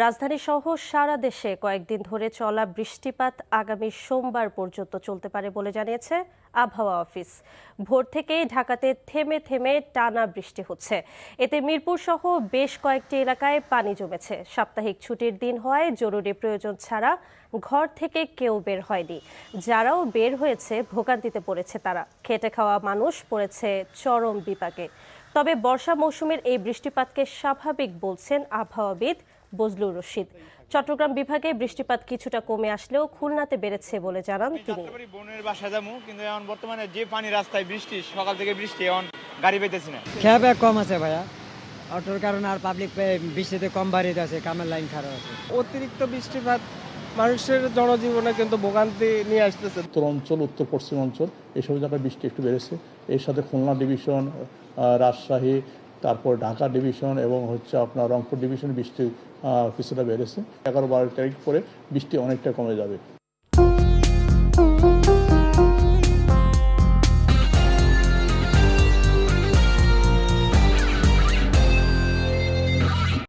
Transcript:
রাজধানী সহ সারা দেশে কয়েকদিন ধরে চলা বৃষ্টিপাত আগামী সোমবার পর্যন্ত চলতে পারে বলে জানিয়েছে আবহাওয়া অফিস। ভোর থেকেই ঢাকাতে থেমে থেমে টানা বৃষ্টি হচ্ছে। এতে মিরপুর সহ বেশ কয়েকটি এলাকায় পানি জমেছে। সাপ্তাহিক ছুটির দিন হওয়ায় জরুরি প্রয়োজন ছাড়া ঘর থেকে কেউ বের হয়নি। যারাও বের হয়েছে ভোগান্তিতে পড়েছে তারা। খেটে খাওয়া মানুষ পড়েছে চরম বিপাকে। তবে বর্ষা মৌসুমের এই বৃষ্টিপাতকে স্বাভাবিক বলছেন আবহাওয়াবিদ বজলুর রশিদ। চট্টগ্রাম বিভাগে বৃষ্টিপাত কিছুটা কমে আসলেও খুলনাতে বেড়েছে বলে জানান তিনি। বোনের বাসা যাবো, কিন্তু এখন বর্তমানে যে পানি রাস্তায় বৃষ্টি, সকাল থেকে বৃষ্টি, এখন গাড়ি পেতেছি না। খেয়া কম আছে ভাইয়া, অটোর কারণে আর পাবলিক বৃষ্টিতে কম বাড়িতে আছে, কামের লাইন খারাপ আছে। অতিরিক্ত বৃষ্টিপাত মানুষের জনজীবনে কিন্তু ভোগান্তি নিয়ে আসতেছে। উত্তর অঞ্চল, উত্তর পশ্চিম অঞ্চল এসব জায়গায় বৃষ্টি একটু বেড়েছে। এর সাথে খুলনা ডিভিশন, রাজশাহী, তারপর ঢাকা ডিভিশন এবং আপনার রংপুর ডিভিশন বৃষ্টি কিছুটা বেড়েছে। 11-12 তারিখ পরে বৃষ্টি অনেকটা কমে যাবে।